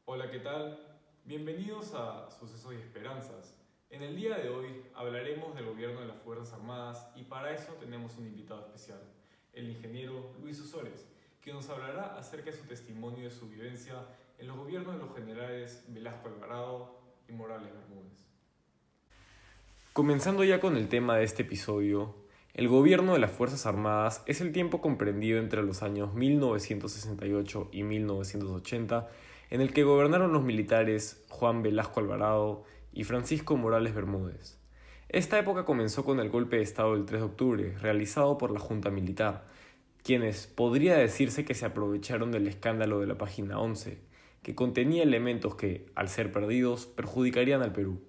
Hola, ¿qué tal? Bienvenidos a Sucesos y Esperanzas. En el día de hoy hablaremos del gobierno de las Fuerzas Armadas y para eso tenemos un invitado especial, el ingeniero Luis Osores, que nos hablará acerca de su testimonio de su vivencia en los gobiernos de los generales Velasco Alvarado y Morales Bermúdez. Comenzando ya con el tema de este episodio, el gobierno de las Fuerzas Armadas es el tiempo comprendido entre los años 1968 y 1980, en el que gobernaron los militares Juan Velasco Alvarado y Francisco Morales Bermúdez. Esta época comenzó con el golpe de Estado del 3 de octubre, realizado por la Junta Militar, quienes podría decirse que se aprovecharon del escándalo de la página 11, que contenía elementos que, al ser perdidos, perjudicarían al Perú.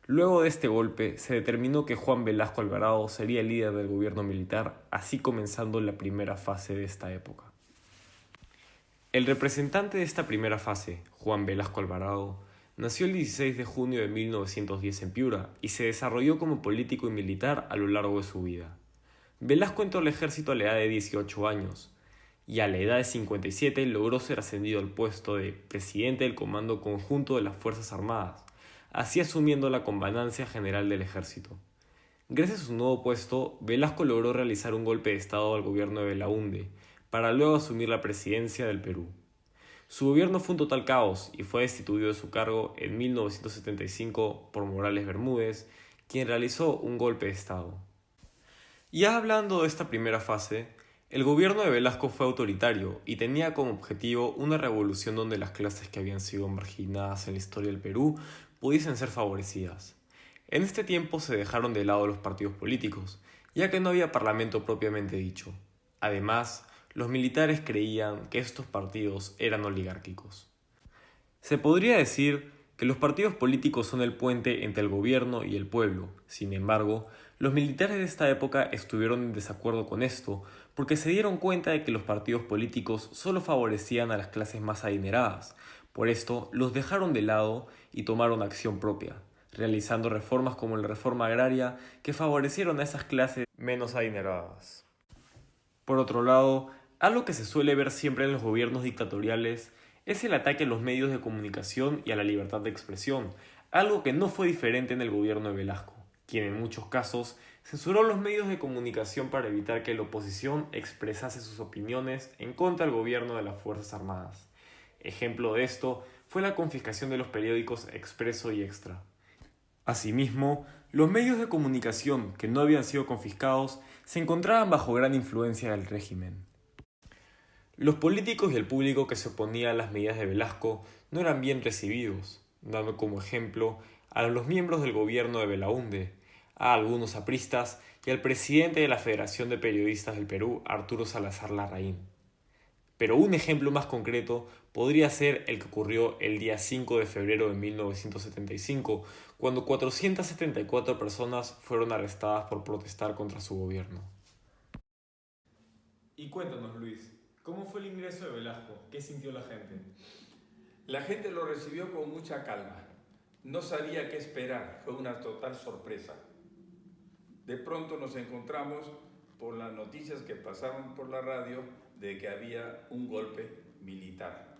Luego de este golpe, se determinó que Juan Velasco Alvarado sería el líder del gobierno militar, así comenzando la primera fase de esta época. El representante de esta primera fase, Juan Velasco Alvarado, nació el 16 de junio de 1910 en Piura y se desarrolló como político y militar a lo largo de su vida. Velasco entró al ejército a la edad de 18 años y a la edad de 57 logró ser ascendido al puesto de presidente del Comando Conjunto de las Fuerzas Armadas, así asumiendo la comandancia general del ejército. Gracias a su nuevo puesto, Velasco logró realizar un golpe de estado al gobierno de Belaúnde, para luego asumir la presidencia del Perú. Su gobierno fue un total caos y fue destituido de su cargo en 1975 por Morales Bermúdez, quien realizó un golpe de estado. Ya hablando de esta primera fase, el gobierno de Velasco fue autoritario y tenía como objetivo una revolución donde las clases que habían sido marginadas en la historia del Perú pudiesen ser favorecidas. En este tiempo se dejaron de lado los partidos políticos, ya que no había parlamento propiamente dicho. Además, los militares creían que estos partidos eran oligárquicos. Se podría decir que los partidos políticos son el puente entre el gobierno y el pueblo. Sin embargo, los militares de esta época estuvieron en desacuerdo con esto porque se dieron cuenta de que los partidos políticos solo favorecían a las clases más adineradas. Por esto, los dejaron de lado y tomaron acción propia, realizando reformas como la reforma agraria que favorecieron a esas clases menos adineradas. Por otro lado, algo que se suele ver siempre en los gobiernos dictatoriales es el ataque a los medios de comunicación y a la libertad de expresión, algo que no fue diferente en el gobierno de Velasco, quien en muchos casos censuró los medios de comunicación para evitar que la oposición expresase sus opiniones en contra del gobierno de las Fuerzas Armadas. Ejemplo de esto fue la confiscación de los periódicos Expreso y Extra. Asimismo, los medios de comunicación que no habían sido confiscados se encontraban bajo gran influencia del régimen. Los políticos y el público que se oponía a las medidas de Velasco no eran bien recibidos, dando como ejemplo a los miembros del gobierno de Belaúnde, a algunos apristas y al presidente de la Federación de Periodistas del Perú, Arturo Salazar Larraín. Pero un ejemplo más concreto podría ser el que ocurrió el día 5 de febrero de 1975, cuando 474 personas fueron arrestadas por protestar contra su gobierno. Y cuéntanos, Luis, ¿cómo fue el ingreso de Velasco? ¿Qué sintió la gente? La gente lo recibió con mucha calma. No sabía qué esperar, fue una total sorpresa. De pronto nos encontramos por las noticias que pasaron por la radio de que había un golpe militar.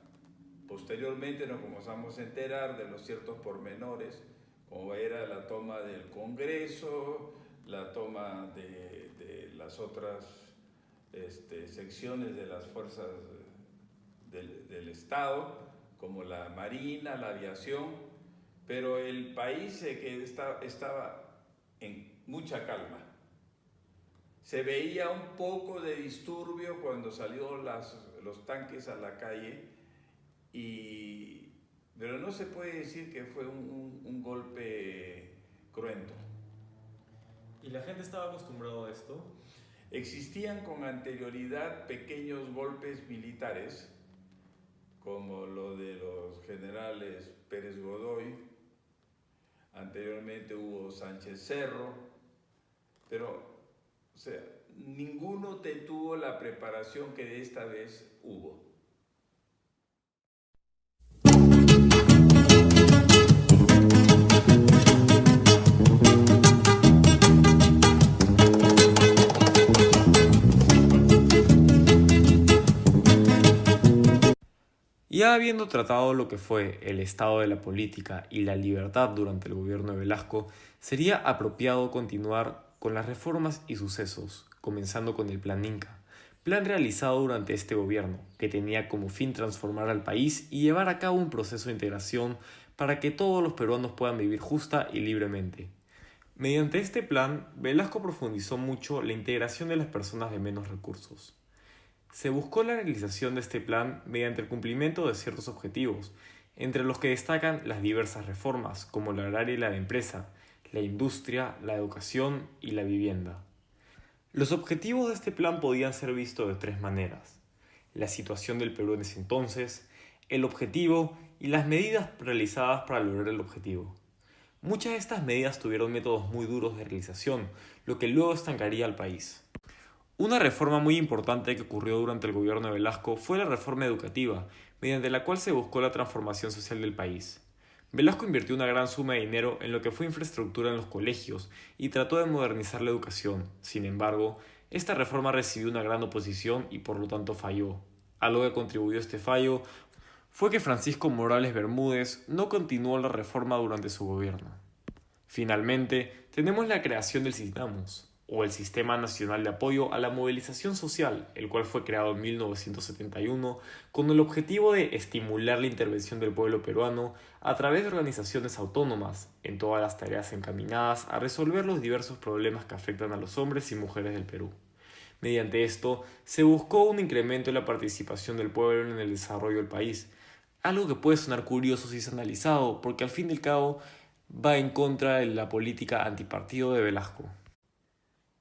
Posteriormente nos comenzamos a enterar de los ciertos pormenores, como era la toma del Congreso, la toma de las otras secciones de las fuerzas del Estado, como la Marina, la aviación, pero el país estaba en mucha calma. Se veía un poco de disturbio cuando salieron los tanques a la calle, pero no se puede decir que fue un golpe cruento. ¿Y la gente estaba acostumbrada a esto? Existían con anterioridad pequeños golpes militares, como lo de los generales Pérez Godoy, anteriormente hubo Sánchez Cerro, pero ninguno tuvo la preparación que de esta vez hubo. Ya habiendo tratado lo que fue el estado de la política y la libertad durante el gobierno de Velasco, sería apropiado continuar con las reformas y sucesos, comenzando con el Plan Inca, plan realizado durante este gobierno, que tenía como fin transformar al país y llevar a cabo un proceso de integración para que todos los peruanos puedan vivir justa y libremente. Mediante este plan, Velasco profundizó mucho la integración de las personas de menos recursos. Se buscó la realización de este plan mediante el cumplimiento de ciertos objetivos, entre los que destacan las diversas reformas, como la agraria y la de empresa, la industria, la educación y la vivienda. Los objetivos de este plan podían ser vistos de tres maneras: la situación del Perú en ese entonces, el objetivo y las medidas realizadas para lograr el objetivo. Muchas de estas medidas tuvieron métodos muy duros de realización, lo que luego estancaría al país. Una reforma muy importante que ocurrió durante el gobierno de Velasco fue la reforma educativa, mediante la cual se buscó la transformación social del país. Velasco invirtió una gran suma de dinero en lo que fue infraestructura en los colegios y trató de modernizar la educación. Sin embargo, esta reforma recibió una gran oposición y por lo tanto falló. Algo que contribuyó a este fallo fue que Francisco Morales Bermúdez no continuó la reforma durante su gobierno. Finalmente, tenemos la creación del SINAMUS, o el Sistema Nacional de Apoyo a la Movilización Social, el cual fue creado en 1971 con el objetivo de estimular la intervención del pueblo peruano a través de organizaciones autónomas en todas las tareas encaminadas a resolver los diversos problemas que afectan a los hombres y mujeres del Perú. Mediante esto, se buscó un incremento en la participación del pueblo en el desarrollo del país, algo que puede sonar curioso si es analizado, porque al fin y al cabo va en contra de la política antipartido de Velasco.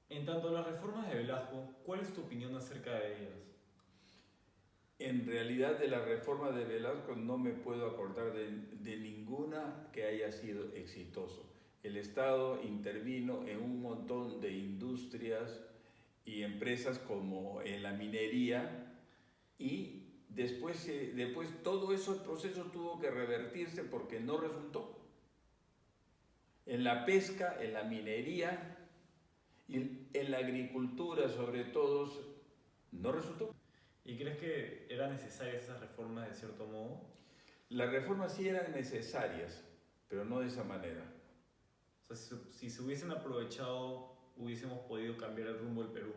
En tanto a las reformas de Velasco, ¿cuál es tu opinión acerca de ellas? En realidad de la reforma de Velasco no me puedo acordar de ninguna que haya sido exitoso. El Estado intervino en un montón de industrias y empresas como en la minería y después todo eso, el proceso tuvo que revertirse porque no resultó. En la pesca, en la minería y en la agricultura sobre todo no resultó. ¿Y crees que eran necesarias esas reformas de cierto modo? Las reformas sí eran necesarias, pero no de esa manera. O sea, si se hubiesen aprovechado, hubiésemos podido cambiar el rumbo del Perú.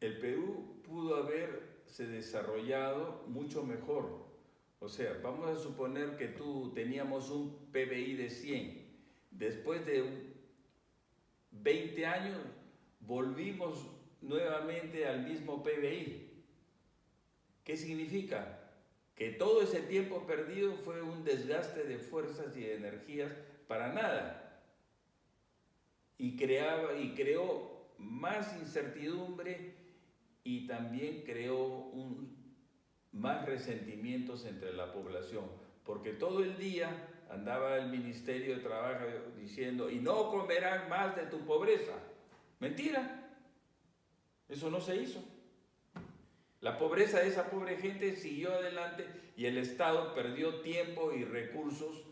El Perú pudo haberse desarrollado mucho mejor. O sea, vamos a suponer que teníamos un PBI de 100. Después de 20 años volvimos nuevamente al mismo PBI. ¿Qué significa? Que todo ese tiempo perdido fue un desgaste de fuerzas y de energías para nada. Y creó más incertidumbre y también creó más resentimientos entre la población. Porque todo el día andaba el Ministerio de Trabajo diciendo: y no comerán más de tu pobreza. Mentira, eso no se hizo. La pobreza de esa pobre gente siguió adelante y el Estado perdió tiempo y recursos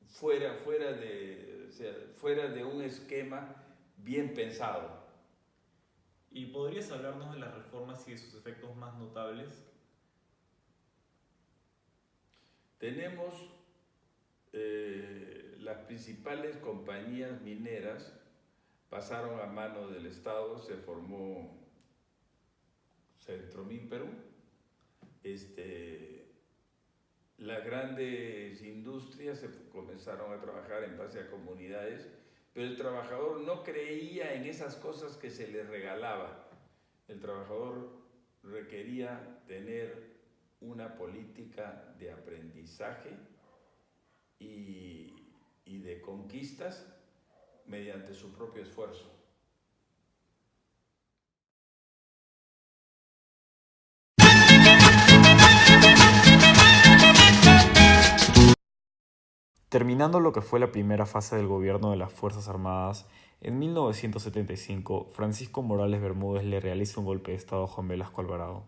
fuera de un esquema bien pensado. ¿Y podrías hablarnos de las reformas y de sus efectos más notables? Tenemos las principales compañías mineras pasaron a mano del Estado, se formó Centromin Perú. Las grandes industrias comenzaron a trabajar en base a comunidades, pero el trabajador no creía en esas cosas que se le regalaba. El trabajador requería tener una política de aprendizaje y de conquistas mediante su propio esfuerzo. Terminando lo que fue la primera fase del gobierno de las Fuerzas Armadas, en 1975 Francisco Morales Bermúdez le realiza un golpe de Estado a Juan Velasco Alvarado.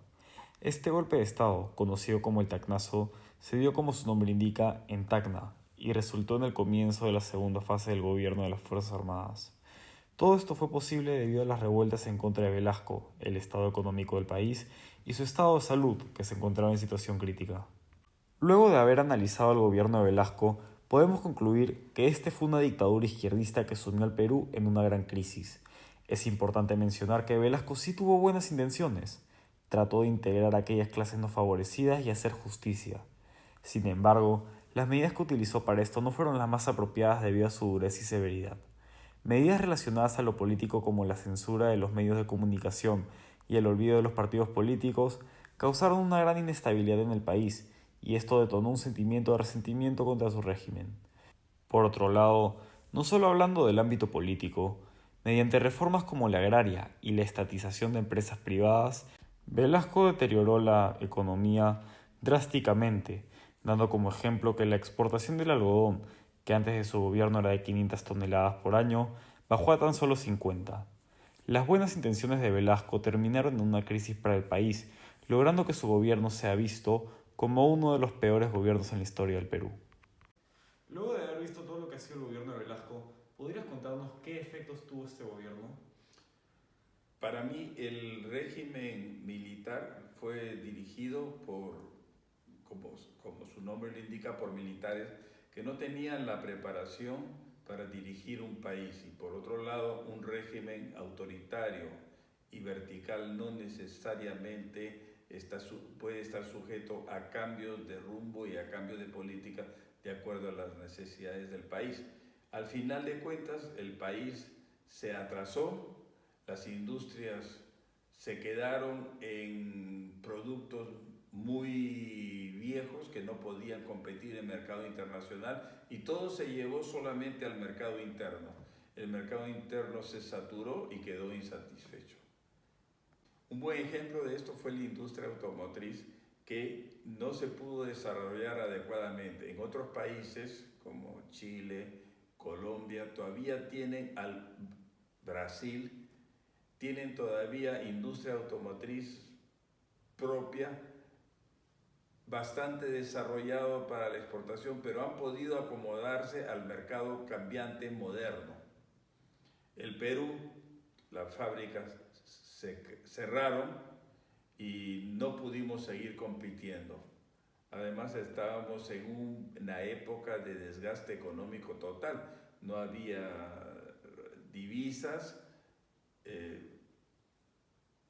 Este golpe de Estado, conocido como el Tacnazo, se dio como su nombre indica en Tacna y resultó en el comienzo de la segunda fase del gobierno de las Fuerzas Armadas. Todo esto fue posible debido a las revueltas en contra de Velasco, el estado económico del país y su estado de salud, que se encontraba en situación crítica. Luego de haber analizado el gobierno de Velasco, podemos concluir que este fue una dictadura izquierdista que sumió al Perú en una gran crisis. Es importante mencionar que Velasco sí tuvo buenas intenciones. Trató de integrar a aquellas clases no favorecidas y hacer justicia. Sin embargo, las medidas que utilizó para esto no fueron las más apropiadas debido a su dureza y severidad. Medidas relacionadas a lo político como la censura de los medios de comunicación y el olvido de los partidos políticos causaron una gran inestabilidad en el país, y esto detonó un sentimiento de resentimiento contra su régimen. Por otro lado, no solo hablando del ámbito político, mediante reformas como la agraria y la estatización de empresas privadas, Velasco deterioró la economía drásticamente, dando como ejemplo que la exportación del algodón, que antes de su gobierno era de 500 toneladas por año, bajó a tan solo 50. Las buenas intenciones de Velasco terminaron en una crisis para el país, logrando que su gobierno sea visto como uno de los peores gobiernos en la historia del Perú. Luego de haber visto todo lo que ha sido el gobierno de Velasco, ¿podrías contarnos qué efectos tuvo este gobierno? Para mí el régimen militar fue dirigido como su nombre lo indica, por militares que no tenían la preparación para dirigir un país, y por otro lado un régimen autoritario y vertical no necesariamente puede estar sujeto a cambios de rumbo y a cambios de política de acuerdo a las necesidades del país. Al final de cuentas, el país se atrasó, las industrias se quedaron en productos muy viejos que no podían competir en el mercado internacional, y todo se llevó solamente al mercado interno. El mercado interno se saturó y quedó insatisfecho. Un buen ejemplo de esto fue la industria automotriz, que no se pudo desarrollar adecuadamente. En otros países como Chile, Colombia, todavía tienen al Brasil, tienen todavía industria automotriz propia, bastante desarrollado para la exportación, pero han podido acomodarse al mercado cambiante moderno. El Perú, las fábricas se cerraron y no pudimos seguir compitiendo. Además estábamos en una época de desgaste económico total. No había divisas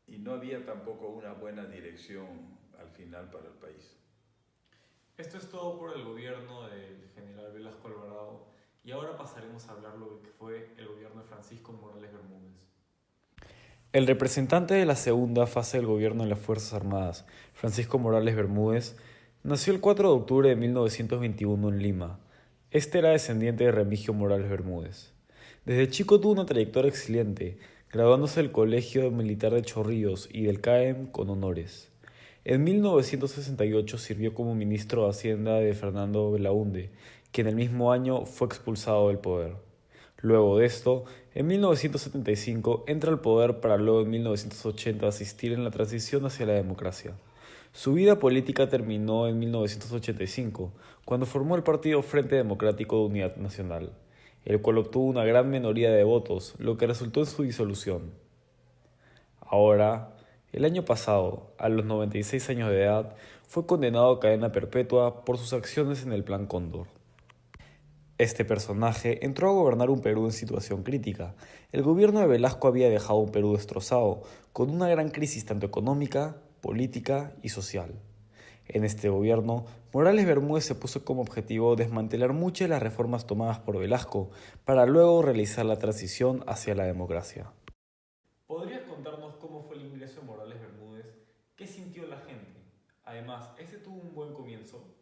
y no había tampoco una buena dirección al final para el país. Esto es todo por el gobierno del general Velasco Alvarado, y ahora pasaremos a hablar lo que fue el gobierno de Francisco Morales Bermúdez. El representante de la segunda fase del gobierno de las Fuerzas Armadas, Francisco Morales Bermúdez, nació el 4 de octubre de 1921 en Lima. Este era descendiente de Remigio Morales Bermúdez. Desde chico tuvo una trayectoria excelente, graduándose del Colegio Militar de Chorrillos y del CAEM con honores. En 1968 sirvió como ministro de Hacienda de Fernando Belaúnde, quien el mismo año fue expulsado del poder. Luego de esto, en 1975 entra al poder para luego en 1980 asistir en la transición hacia la democracia. Su vida política terminó en 1985, cuando formó el partido Frente Democrático de Unidad Nacional, el cual obtuvo una gran minoría de votos, lo que resultó en su disolución. Ahora, el año pasado, a los 96 años de edad, fue condenado a cadena perpetua por sus acciones en el Plan Cóndor. Este personaje entró a gobernar un Perú en situación crítica. El gobierno de Velasco había dejado un Perú destrozado, con una gran crisis tanto económica, política y social. En este gobierno, Morales Bermúdez se puso como objetivo desmantelar muchas de las reformas tomadas por Velasco, para luego realizar la transición hacia la democracia. ¿Podrías contarnos cómo fue el ingreso de Morales Bermúdez? ¿Qué sintió la gente? Además, ¿este tuvo un buen comienzo?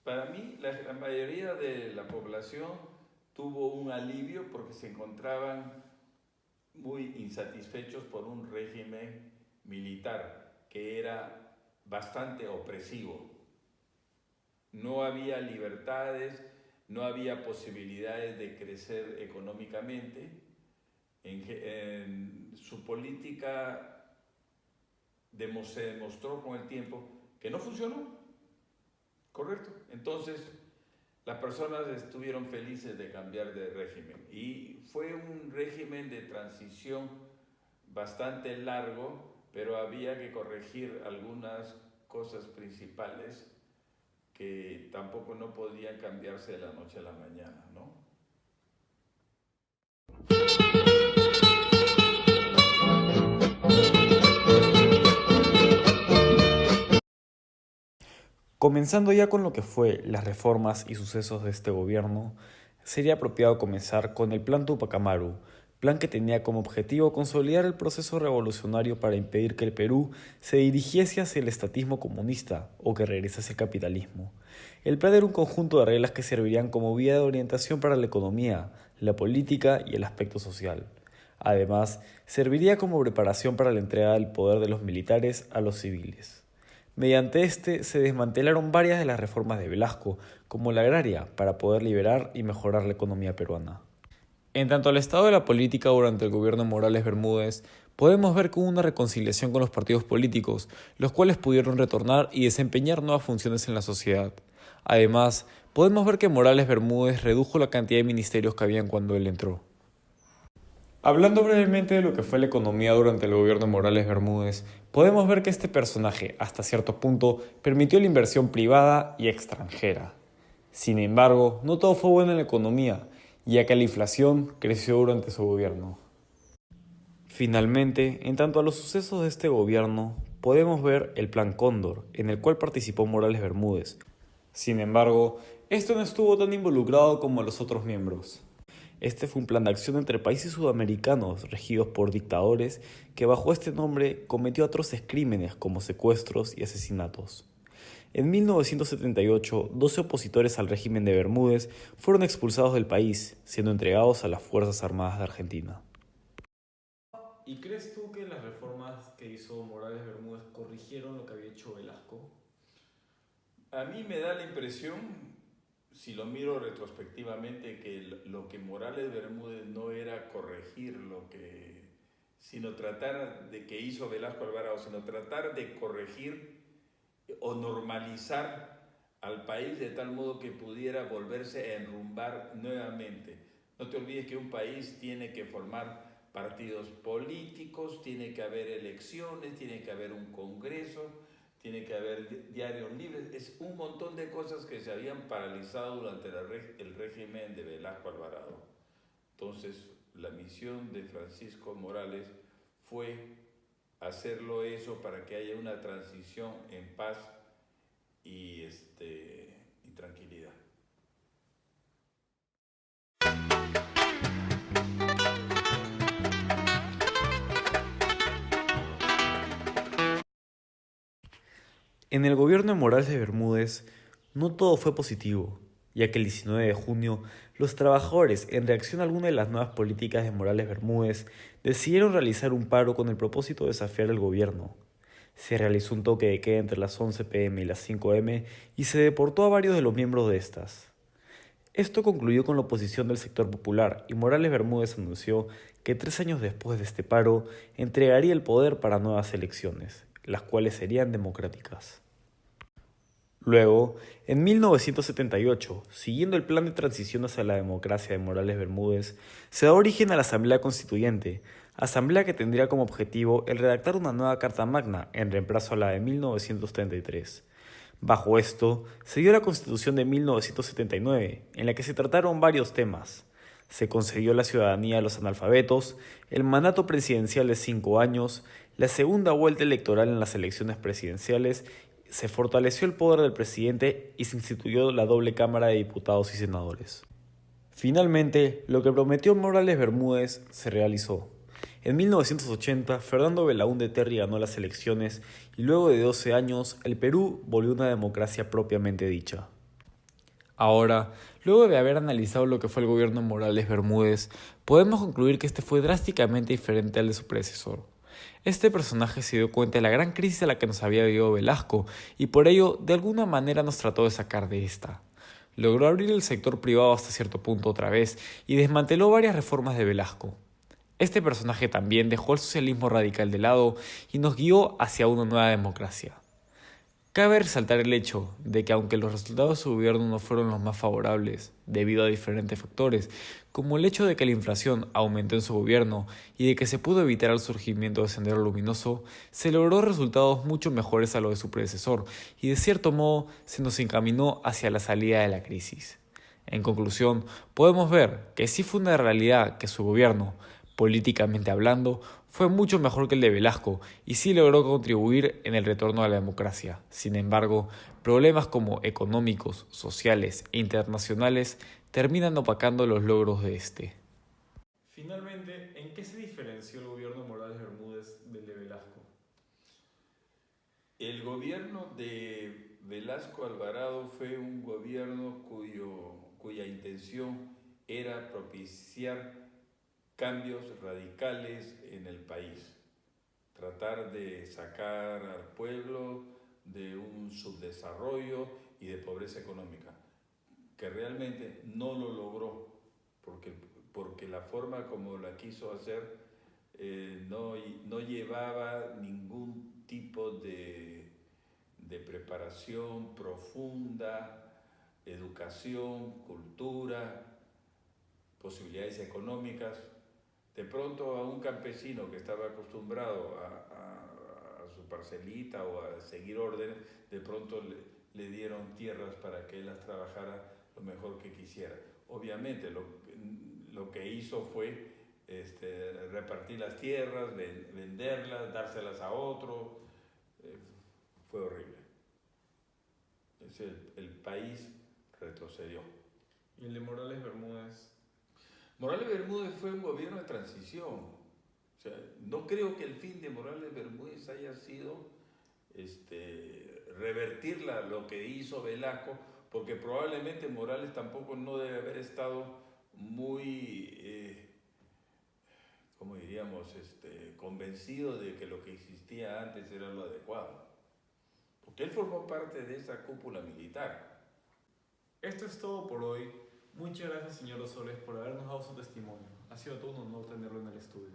Para mí, la mayoría de la población tuvo un alivio porque se encontraban muy insatisfechos por un régimen militar que era bastante opresivo. No había libertades, no había posibilidades de crecer económicamente. En su política se demostró con el tiempo que no funcionó. Correcto. Entonces, las personas estuvieron felices de cambiar de régimen y fue un régimen de transición bastante largo, pero había que corregir algunas cosas principales que tampoco no podían cambiarse de la noche a la mañana, ¿no? Comenzando ya con lo que fue las reformas y sucesos de este gobierno, sería apropiado comenzar con el Plan Tupac Amaru, plan que tenía como objetivo consolidar el proceso revolucionario para impedir que el Perú se dirigiese hacia el estatismo comunista o que regresase al capitalismo. El plan era un conjunto de reglas que servirían como vía de orientación para la economía, la política y el aspecto social. Además, serviría como preparación para la entrega del poder de los militares a los civiles. Mediante este se desmantelaron varias de las reformas de Velasco, como la agraria, para poder liberar y mejorar la economía peruana. En tanto al estado de la política durante el gobierno de Morales Bermúdez, podemos ver que hubo una reconciliación con los partidos políticos, los cuales pudieron retornar y desempeñar nuevas funciones en la sociedad. Además, podemos ver que Morales Bermúdez redujo la cantidad de ministerios que habían cuando él entró. Hablando brevemente de lo que fue la economía durante el gobierno de Morales Bermúdez, podemos ver que este personaje, hasta cierto punto, permitió la inversión privada y extranjera. Sin embargo, no todo fue bueno en la economía, ya que la inflación creció durante su gobierno. Finalmente, en tanto a los sucesos de este gobierno, podemos ver el Plan Cóndor, en el cual participó Morales Bermúdez. Sin embargo, esto no estuvo tan involucrado como los otros miembros. Este fue un plan de acción entre países sudamericanos regidos por dictadores que bajo este nombre cometió atroces crímenes como secuestros y asesinatos. En 1978, 12 opositores al régimen de Bermúdez fueron expulsados del país, siendo entregados a las Fuerzas Armadas de Argentina. ¿Y crees tú que las reformas que hizo Morales Bermúdez corrigieron lo que había hecho Velasco? A mí me da la impresión, si lo miro retrospectivamente, que lo que Morales Bermúdez no era corregir sino tratar de que hizo Velasco Alvarado, sino tratar de corregir o normalizar al país de tal modo que pudiera volverse a enrumbar nuevamente. No te olvides que un país tiene que formar partidos políticos, tiene que haber elecciones, tiene que haber un congreso, tiene que haber diarios libres, es un montón de cosas que se habían paralizado durante el régimen de Velasco Alvarado. Entonces, la misión de Francisco Morales fue hacerlo eso para que haya una transición en paz y tranquilidad. En el gobierno de Morales de Bermúdez, no todo fue positivo, ya que el 19 de junio, los trabajadores, en reacción a alguna de las nuevas políticas de Morales Bermúdez, decidieron realizar un paro con el propósito de desafiar al gobierno. Se realizó un toque de queda entre las 11 p.m. y las 5 m. y se deportó a varios de los miembros de estas. Esto concluyó con la oposición del sector popular y Morales Bermúdez anunció que 3 años después de este paro entregaría el poder para nuevas elecciones, las cuales serían democráticas. Luego, en 1978, siguiendo el plan de transición hacia la democracia de Morales Bermúdez, se da origen a la Asamblea Constituyente, asamblea que tendría como objetivo el redactar una nueva Carta Magna en reemplazo a la de 1933. Bajo esto, se dio la Constitución de 1979, en la que se trataron varios temas. Se concedió la ciudadanía a los analfabetos, el mandato presidencial de 5 años, la segunda vuelta electoral en las elecciones presidenciales, se fortaleció el poder del presidente y se instituyó la doble Cámara de Diputados y Senadores. Finalmente, lo que prometió Morales Bermúdez se realizó. En 1980, Fernando Belaúnde Terry ganó las elecciones y luego de 12 años, el Perú volvió a una democracia propiamente dicha. Ahora, luego de haber analizado lo que fue el gobierno de Morales Bermúdez, podemos concluir que este fue drásticamente diferente al de su predecesor. Este personaje se dio cuenta de la gran crisis a la que nos había vivido Velasco y por ello, de alguna manera nos trató de sacar de esta. Logró abrir el sector privado hasta cierto punto otra vez y desmanteló varias reformas de Velasco. Este personaje también dejó el socialismo radical de lado y nos guió hacia una nueva democracia. Cabe resaltar el hecho de que aunque los resultados de su gobierno no fueron los más favorables, debido a diferentes factores, como el hecho de que la inflación aumentó en su gobierno y de que se pudo evitar el surgimiento de Sendero Luminoso, se logró resultados mucho mejores a los de su predecesor y de cierto modo se nos encaminó hacia la salida de la crisis. En conclusión, podemos ver que sí fue una realidad que su gobierno, políticamente hablando, fue mucho mejor que el de Velasco y sí logró contribuir en el retorno a la democracia. Sin embargo, problemas como económicos, sociales e internacionales terminan opacando los logros de este. Finalmente, ¿en qué se diferenció el gobierno de Morales Bermúdez del de Velasco? El gobierno de Velasco Alvarado fue un gobierno cuya intención era propiciar cambios radicales en el país, tratar de sacar al pueblo de un subdesarrollo y de pobreza económica, que realmente no lo logró, porque la forma como la quiso hacer no llevaba ningún tipo de preparación profunda, educación, cultura, posibilidades económicas. De pronto a un campesino que estaba acostumbrado a su parcelita o a seguir órdenes, de pronto le dieron tierras para que él las trabajara lo mejor que quisiera. Obviamente lo que hizo fue repartir las tierras, venderlas, dárselas a otro. Fue horrible. El país retrocedió. ¿Y el de Morales Bermúdez? Morales Bermúdez fue un gobierno de transición. O sea, no creo que el fin de Morales Bermúdez haya sido revertir lo que hizo Velasco, porque probablemente Morales tampoco no debe haber estado muy, ¿cómo diríamos?, convencido de que lo que existía antes era lo adecuado. Porque él formó parte de esa cúpula militar. Esto es todo por hoy. Muchas gracias, señor Osores, por habernos dado su testimonio. Ha sido todo un honor tenerlo en el estudio.